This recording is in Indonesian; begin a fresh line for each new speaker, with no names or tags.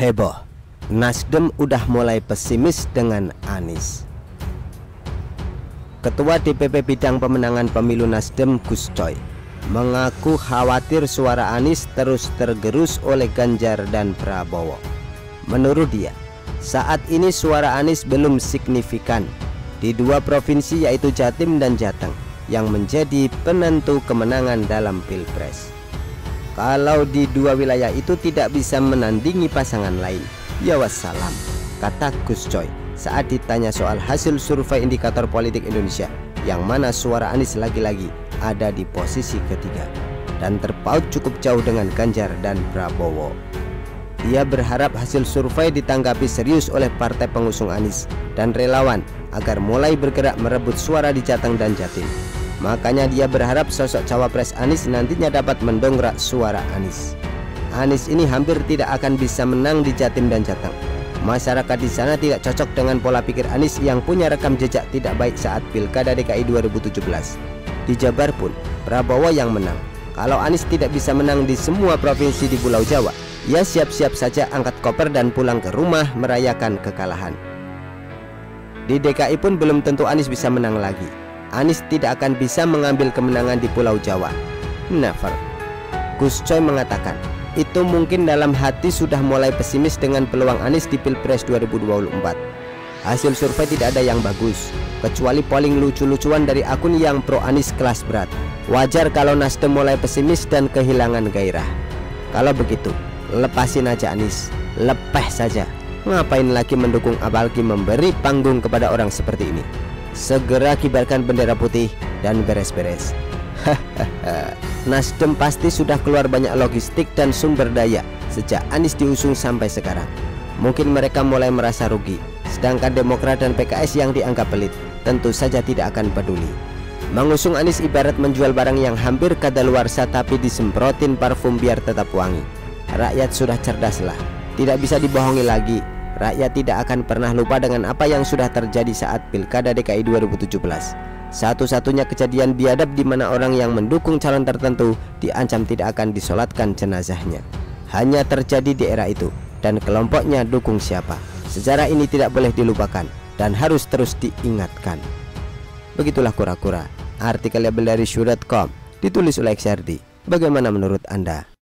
Heboh, Nasdem udah mulai pesimis dengan Anies. Ketua DPP Bidang Pemenangan Pemilu Nasdem Gus Coy mengaku khawatir suara Anies terus tergerus oleh Ganjar dan Prabowo. Menurut dia, saat ini suara Anies belum signifikan di dua provinsi yaitu Jatim dan Jateng yang menjadi penentu kemenangan dalam Pilpres. Kalau di dua wilayah itu tidak bisa menandingi pasangan lain, ya wassalam, kata Gus Coy saat ditanya soal hasil survei indikator politik Indonesia yang mana suara Anies lagi-lagi ada di posisi ketiga dan terpaut cukup jauh dengan Ganjar dan Prabowo. Dia berharap hasil survei ditanggapi serius oleh partai pengusung Anies dan relawan agar mulai bergerak merebut suara di Jateng dan Jatim. Makanya dia berharap sosok cawapres Anies nantinya dapat mendongkrak suara Anies. Anies ini hampir tidak akan bisa menang di Jatim dan Jateng. Masyarakat di sana tidak cocok dengan pola pikir Anies yang punya rekam jejak tidak baik saat Pilkada DKI 2017. Di Jabar pun Prabowo yang menang. Kalau Anies tidak bisa menang di semua provinsi di Pulau Jawa, ya siap-siap saja angkat koper dan pulang ke rumah merayakan kekalahan. Di DKI pun belum tentu Anies bisa menang lagi. Anies tidak akan bisa mengambil kemenangan di Pulau Jawa. Never. Gus Coy mengatakan, itu mungkin dalam hati sudah mulai pesimis dengan peluang Anies di Pilpres 2024. Hasil survei tidak ada yang bagus, kecuali polling lucu-lucuan dari akun yang pro Anies kelas berat. Wajar kalau Nasdem mulai pesimis dan kehilangan gairah. Kalau begitu, lepasin aja Anies, lepeh saja. Ngapain lagi mendukung apalagi memberi panggung kepada orang seperti ini? Segera kibarkan bendera putih dan beres-beres. Nasdem pasti sudah keluar banyak logistik dan sumber daya sejak Anies diusung sampai sekarang. Mungkin mereka mulai merasa rugi, sedangkan Demokrat dan PKS yang dianggap pelit tentu saja tidak akan peduli. Mengusung Anies ibarat menjual barang yang hampir kadaluarsa tapi disemprotin parfum biar tetap wangi. Rakyat sudah cerdaslah, tidak bisa dibohongi lagi. Rakyat tidak akan pernah lupa dengan apa yang sudah terjadi saat Pilkada DKI 2017. Satu-satunya kejadian biadab di mana orang yang mendukung calon tertentu diancam tidak akan disolatkan jenazahnya. Hanya terjadi di era itu, dan kelompoknya dukung siapa. Sejarah ini tidak boleh dilupakan dan harus terus diingatkan. Begitulah kura-kura. Artikel label dari Syu.com ditulis oleh XRD. Bagaimana menurut Anda?